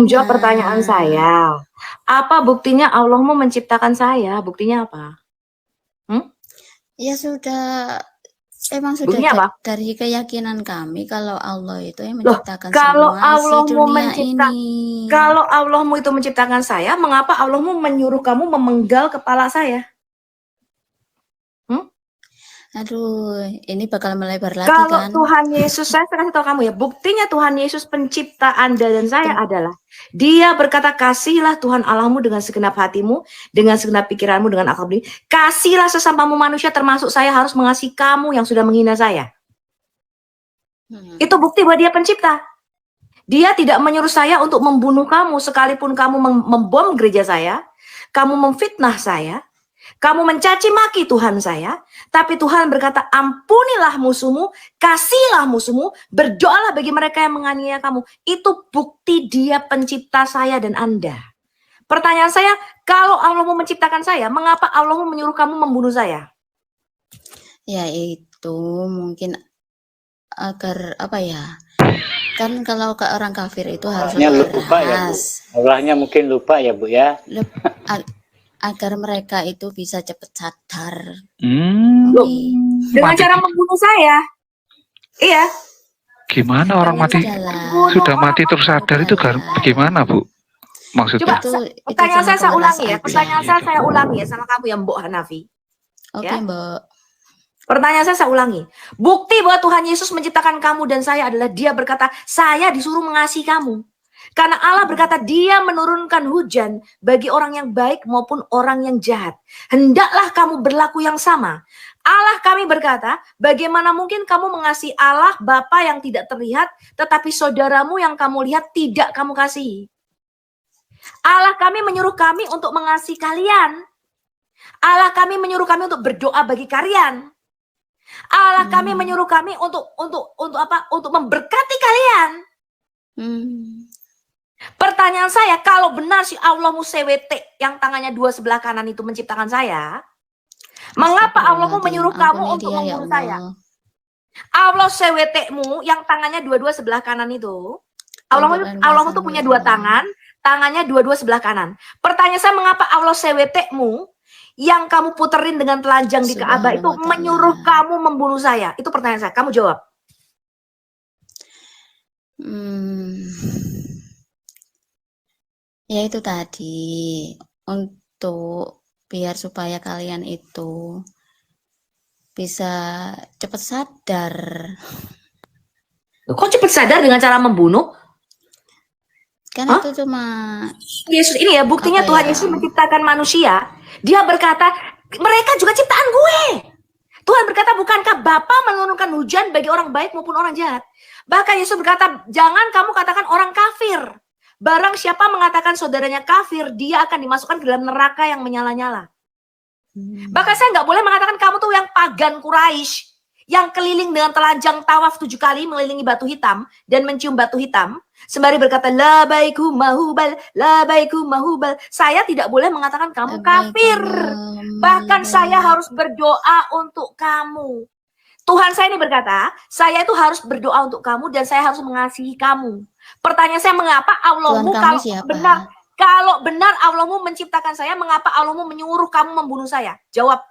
menjawab pertanyaan saya. Apa buktinya Allahmu menciptakan saya? Buktinya apa? Ya sudah, emang sudah Buktinya apa? dari keyakinan kami kalau Allah itu yang Loh, menciptakan kalau semua isi Allahmu dunia ini. Kalau Allahmu itu menciptakan saya, mengapa Allahmu menyuruh kamu memenggal kepala saya? Aduh, ini bakal melebar lagi Kalau kan? Tuhan Yesus, saya kasih tahu kamu ya, buktinya Tuhan Yesus pencipta Anda dan saya adalah Dia berkata, kasihlah Tuhan Allahmu dengan segenap hatimu, dengan segenap pikiranmu, dengan akal budi. Kasihlah sesamamu manusia, termasuk saya harus mengasihi kamu yang sudah menghina saya. Itu bukti bahwa Dia pencipta. Dia tidak menyuruh saya untuk membunuh kamu, sekalipun kamu membom gereja saya, kamu memfitnah saya, kamu mencaci maki Tuhan saya, tapi Tuhan berkata, ampunilah musuhmu, kasihlah musuhmu, berdoalah bagi mereka yang menganiaya kamu. Itu bukti Dia pencipta saya dan Anda. Pertanyaan saya, kalau Allah mau menciptakan saya, mengapa Allah mau menyuruh kamu membunuh saya? Ya itu mungkin agar apa ya? Kan kalau ke orang kafir itu harus lupa ya, Bu. Allahnya mungkin lupa ya, Bu ya. Agar mereka itu bisa cepat sadar. Dengan cara membunuh saya. Iya. Gimana orang mati sudah mati terus sadar itu gimana, Bu? Maksudnya? Coba pertanyaan saya ulangi ya. Pertanyaan saya ulangi ya sama kamu ya, Mbok Hanafi. Oke, ya? Mbak. Pertanyaan saya ulangi. Bukti bahwa Tuhan Yesus menciptakan kamu dan saya adalah Dia berkata, saya disuruh mengasihi kamu. Karena Allah berkata, Dia menurunkan hujan bagi orang yang baik maupun orang yang jahat. Hendaklah kamu berlaku yang sama. Allah kami berkata, bagaimana mungkin kamu mengasihi Allah Bapa yang tidak terlihat, tetapi saudaramu yang kamu lihat tidak kamu kasihi. Allah kami menyuruh kami untuk mengasihi kalian. Allah kami menyuruh kami untuk berdoa bagi kalian. Allah kami menyuruh kami untuk apa? Untuk memberkati kalian. Pertanyaan saya, kalau benar si Allahmu CWT yang tangannya dua sebelah kanan itu menciptakan saya, mengapa Allahmu menyuruh kamu untuk membunuh saya? Allah CWT-mu yang tangannya dua-dua sebelah kanan itu, Allahmu tuh punya dua tangan, tangannya dua-dua sebelah kanan. Pertanyaan saya, mengapa Allah CWT-mu yang kamu puterin dengan telanjang di Ka'bah itu menyuruh kamu membunuh saya? Itu pertanyaan saya, kamu jawab. Ya itu tadi, untuk biar supaya kalian itu bisa cepat sadar. Kok cepat sadar dengan cara membunuh? Kan itu cuma Yesus ini ya, buktinya Tuhan Yesus menciptakan manusia. Dia berkata, mereka juga ciptaan gue. Tuhan berkata, bukankah Bapa menurunkan hujan bagi orang baik maupun orang jahat? Bahkan Yesus berkata, jangan kamu katakan orang kafir. Barang siapa mengatakan saudaranya kafir, dia akan dimasukkan ke dalam neraka yang menyala-nyala. Bahkan saya nggak boleh mengatakan kamu tuh yang pagan Quraisy, yang keliling dengan telanjang tawaf 7 kali mengelilingi batu hitam dan mencium batu hitam, sembari berkata labaiku mahubal, labaiku mahubal. Saya tidak boleh mengatakan kamu kafir. Bahkan saya harus berdoa untuk kamu. Tuhan saya ini berkata, saya itu harus berdoa untuk kamu dan saya harus mengasihi kamu. Pertanyaan saya, mengapa Allahmu kalau benar Allahmu menciptakan saya, mengapa Allahmu menyuruh kamu membunuh saya? Jawab.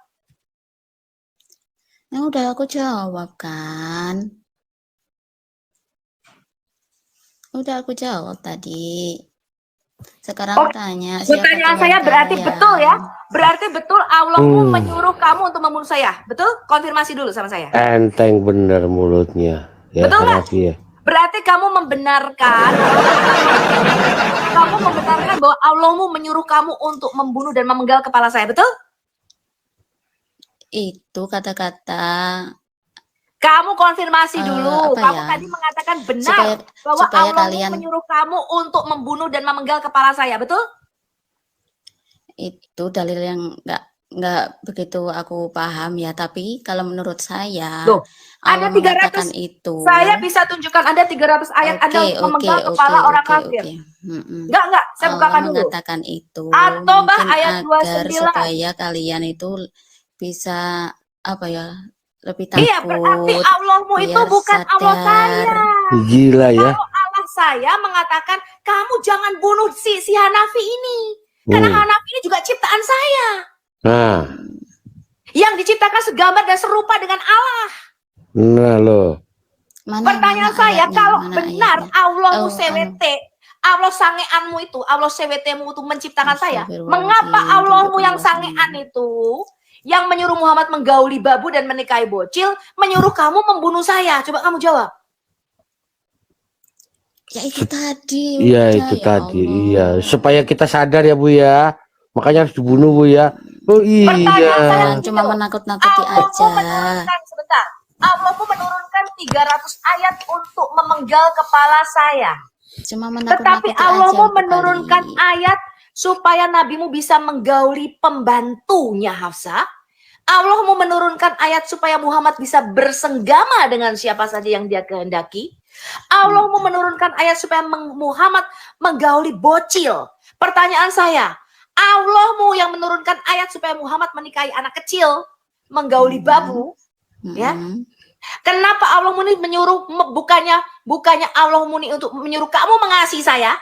Yang udah aku jawab kan. Udah aku jawab tadi. Sekarang tanya. Pertanyaan saya berarti betul ya? Berarti betul Allahmu menyuruh kamu untuk membunuh saya. Betul? Konfirmasi dulu sama saya. Enteng bener mulutnya. Ya, betul nggak? Ya. Berarti kamu membenarkan bahwa Allahmu menyuruh kamu untuk membunuh dan memenggal kepala saya, betul? Itu kata-kata. Kamu konfirmasi dulu. Kamu tadi mengatakan benar bahwa Allahmu menyuruh kamu untuk membunuh dan memenggal kepala saya, betul? Itu dalil yang nggak begitu aku paham ya, tapi kalau menurut saya ada 300 itu. Saya bisa tunjukkan Anda 300 ayat Anda memenggal kepala orang kafir. Enggak, saya bukakan dulu. Mengatakan itu. Atau ayat 29 supaya kalian itu bisa apa ya? Lebih takut. Iya, berarti Allahmu itu bukan Allah saya. Gila ya. Kalau Allah saya mengatakan kamu jangan bunuh si Hanafi ini. Karena Hanafi ini juga ciptaan saya. Nah, Yang diciptakan segambar dan serupa dengan Allah. nah lo. Pertanyaan saya, kalau benar Allahmu CWT, Allah sangeanmu itu, Allah CWT-mu itu menciptakan saya, mengapa Allahmu yang sangean itu, yang menyuruh Muhammad menggauli babu dan menikahi bocil, menyuruh kamu membunuh saya? Coba kamu jawab. Ya itu tadi. Iya udah, itu ya tadi, Allah. iya. Supaya kita sadar ya Bu ya. Makanya harus dibunuh Bu ya. Oh Pertanyaan saya iya. Jangan cuma menakut-nakuti Allahmu aja. menurunkan, sebentar, Allahmu menurunkan 300 ayat untuk memenggal kepala saya. Cuma Tetapi menakut-nakuti aja. Allahmu itu menurunkan kali. ayat supaya nabimu bisa menggauli pembantunya Hafsah. Allahmu menurunkan ayat supaya Muhammad bisa bersenggama dengan siapa saja yang dia kehendaki. Allahmu menurunkan ayat supaya Muhammad menggauli bocil. Pertanyaan saya, Allahmu yang menurunkan ayat supaya Muhammad menikahi anak kecil, menggauli babu, ya? Kenapa Allahmu ini menyuruh, bukannya Allahmu ini untuk menyuruh kamu mengasihi saya?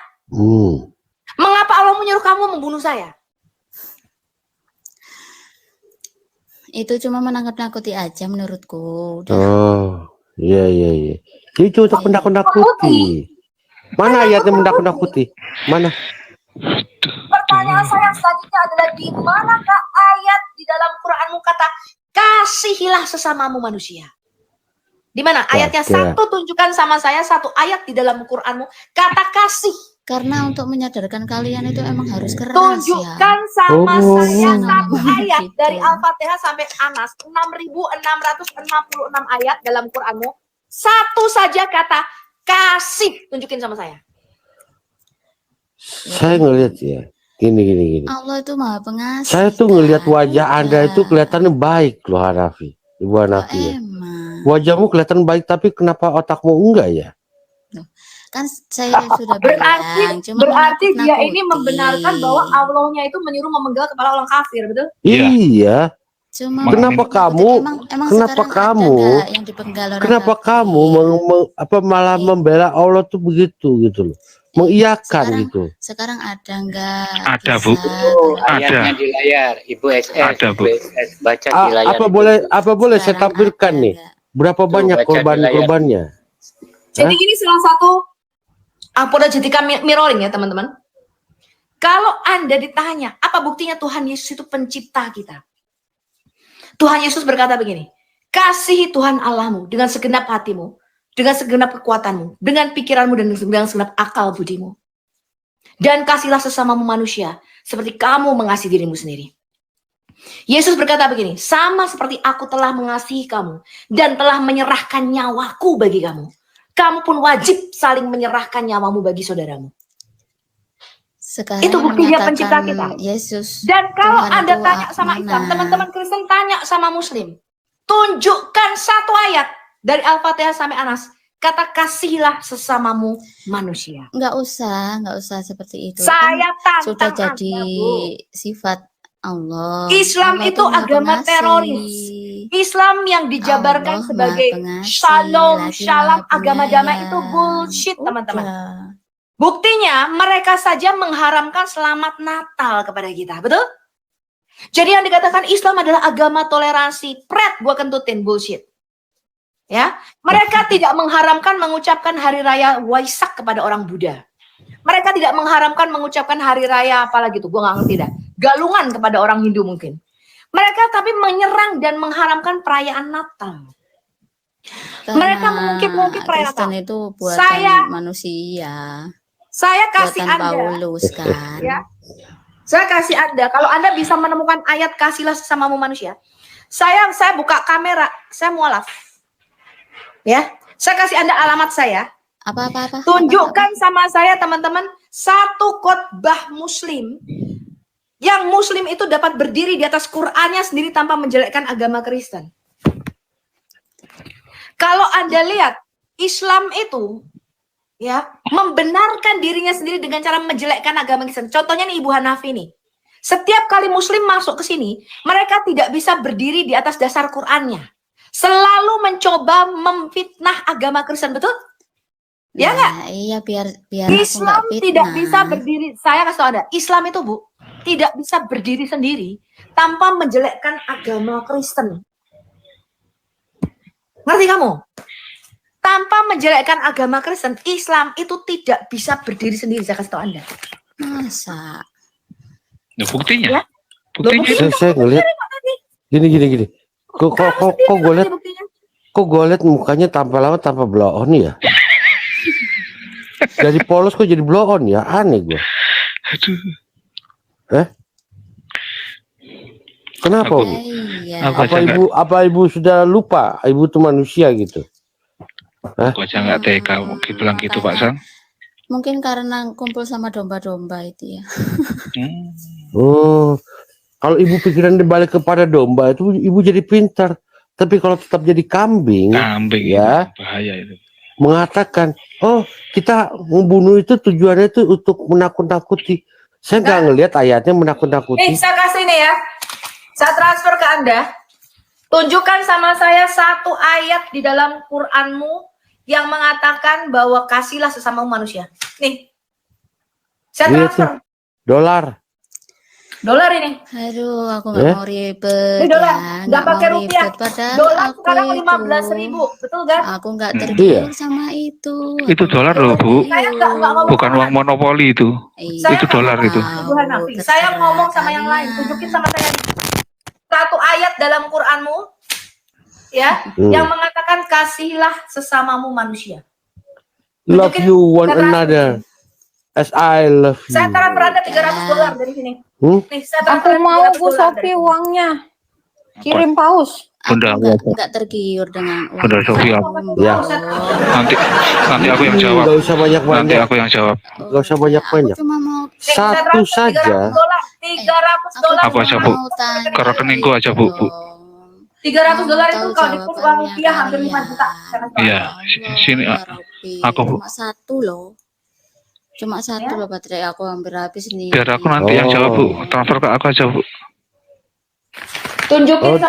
Mengapa Allah menyuruh kamu membunuh saya? Itu cuma menakut-nakuti aja menurutku. Udah. Oh, iya iya iya. Itu untuk menakut-nakuti. Mana ayatnya menakut-nakuti? Mana? Pertanyaan saya selanjutnya adalah, di manakah ayat di dalam Quranmu kata kasihilah sesamamu manusia? Di mana ayatnya? Satu tunjukkan sama saya satu ayat di dalam Quranmu kata kasih. Karena untuk menyadarkan kalian itu emang harus keras Tunjukkan ya. sama saya satu Gitu. ayat dari Al-Fatihah sampai Anas, 6.666 ayat dalam Quranmu. Satu saja kata kasih, tunjukin sama saya. Saya ngelihat ya. Gini. Allah itu Maha Pengasih. Saya tuh ngelihat wajah Anda Udah. itu kelihatannya baik loh Hanafi. Ibu Hanafi ya. Emang. Wajahmu kelihatan baik tapi kenapa otakmu enggak ya? Kan saya sudah bilang. Cuma Berarti dia menakut-nakuti. ini membenarkan bahwa Allahnya itu menyuruh memenggal kepala orang kafir, betul? Iya. Cuma Kenapa menakut-nakuti. kamu? Emang Kenapa sekarang kamu? ada nggak yang dipenggal orang Kenapa kafir? kamu malah membela Allah tuh begitu gitu loh? Mengiyakan gitu. Sekarang ada nggak? Ada, Bu. Ayatnya di layar, Ibu SS. Ada, Bu. Ibu SS baca di layar. Apa boleh saya Sekarang tampilkan ada nih? nggak? Berapa Tuh, banyak baca di layar. korbannya? Jadi ini salah satu apologetika mirroring ya teman-teman. Kalau Anda ditanya, apa buktinya Tuhan Yesus itu pencipta kita? Tuhan Yesus berkata begini, kasihi Tuhan Allahmu dengan segenap hatimu, dengan segenap kekuatanmu, dengan pikiranmu dan dengan segenap akal budimu. Dan kasihlah sesamamu manusia seperti kamu mengasihi dirimu sendiri. Yesus berkata begini, sama seperti aku telah mengasihi kamu dan telah menyerahkan nyawaku bagi kamu. Kamu pun wajib saling menyerahkan nyawamu bagi saudaramu. Sekarang Itu bukti dia pencipta menyatakan kita. Yesus. Dan kalau Tuhan Anda itu tanya sama mana? Islam, teman-teman Kristen tanya sama Muslim, tunjukkan satu ayat dari Al-Fatihah sampai Anas, kata kasihilah sesamamu manusia. Nggak usah seperti itu. Saya Kan sudah tantang jadi Anda, Bu. sifat Allah. Islam Allah itu Maha agama Pengasih. teroris. Islam yang dijabarkan Allah sebagai Maha Pengasih, shalom, lagi shalom, Maha agama damai Penyayang. itu bullshit, teman-teman. Udah. Buktinya mereka saja mengharamkan selamat Natal kepada kita, betul? Jadi yang dikatakan Islam adalah agama toleransi, pret gua kentutin, bullshit. Ya, mereka tidak mengharamkan mengucapkan hari raya Waisak kepada orang Buddha. Mereka tidak mengharamkan mengucapkan hari raya apalagi tuh, gua nggak ngerti dah. Galungan kepada orang Hindu mungkin. Mereka tapi menyerang dan mengharamkan perayaan Natal. Karena Mereka mengungkit perayaan Kristen Natal. itu buatan Saya- manusia. Saya kasih Buatan Anda, Paulus kan. ya. Saya kasih Anda, kalau Anda bisa menemukan ayat kasihlah sesamamu manusia. Saya buka kamera, saya mualaf. Ya, saya kasih Anda alamat saya. Apa? Tunjukkan sama saya teman-teman satu khotbah Muslim yang Muslim itu dapat berdiri di atas Qur'annya sendiri tanpa menjelekkan agama Kristen. Kalau Anda lihat Islam itu ya membenarkan dirinya sendiri dengan cara menjelekkan agama Kristen. Contohnya nih Ibu Hanafi nih. Setiap kali Muslim masuk ke sini, mereka tidak bisa berdiri di atas dasar Qur'annya. Selalu mencoba memfitnah agama Kristen, betul? Ya nggak? Iya, biar aku nggak Islam tidak fitnah. bisa berdiri. Saya kasih tahu Anda, Islam itu Bu tidak bisa berdiri sendiri tanpa menjelekkan agama Kristen. Ngerti kamu? Tanpa menjelekkan agama Kristen, Islam itu tidak bisa berdiri sendiri. Saya kasih tahu Anda. Masa? Ya, buktinya. Ya. Buktinya itu. Saya ngeliat gini. Kok gue liat Buktinya. Kok gue liat mukanya tanpa lama tanpa blow on ya? Dari polos kok jadi blow on ya? Aneh gue. Aduh. Kenapa? Aku- Bu? Iya. Apa ibu sudah lupa? Ibu tuh manusia gitu. Aku aja nggak tega bilang gitu Pak Sang. Mungkin karena kumpul sama domba-domba itu ya. Hmm. Oh, kalau ibu pikiran dibalik kepada domba itu ibu jadi pintar. Tapi kalau tetap jadi kambing, Kambing ya. itu bahaya itu. mengatakan, oh kita membunuh itu tujuannya itu untuk menakut-nakuti. Saya nggak ngelihat ayatnya menakut-nakuti. Saya kasih nih ya. Saya transfer ke Anda. Tunjukkan sama saya satu ayat di dalam Qur'anmu yang mengatakan bahwa kasihlah sesama manusia. Nih. Saya Iya transfer. Dolar. Dolar ini. Aduh, aku nggak mau ribet. Ini dolar. Ya. Nggak pakai mau rupiah. ribet. Padahal Dolar aku sekarang itu, 15.000. Betul kan? Aku nggak Iya. tergiur sama itu. Itu Aku dolar nggak loh, Bu. Saya nggak ngomong. Bukan uang monopoli itu. Iya, Itu dolar itu. Tuhan Nabi. Saya ngomong sama yang lain. Tunjukin sama saya satu ayat dalam Qur'anmu ya yang mengatakan kasihlah sesamamu manusia. Love Tunjukin you one saya transfer. another as I love you. Saya transfer Anda $300 dari sini. Nih, saya Aku transfer mau $300 Bu dari Sofi sini. uangnya. Kirim paus. Bunda, Aku nggak tergiur dengan uang. Bunda Sofia. Ya. Nanti aku yang jawab. Nggak usah Nanti banyak-banyak. aku yang jawab. Nggak usah banyak-banyak. Aku cuma mau Nih, saya Satu transfer saja. $300. Aku aja, Bu. Ke rekeningku aja, Bu. $300 itu kalau dikurs uang rupiah hampir 5 juta. Iya, sini aku, Bu. cuma satu loh. Cuma satu loh baterai aku hampir habis nih. Biar aku nanti yang jawab, Bu. Transfer ke aku aja, Bu. Tunjukin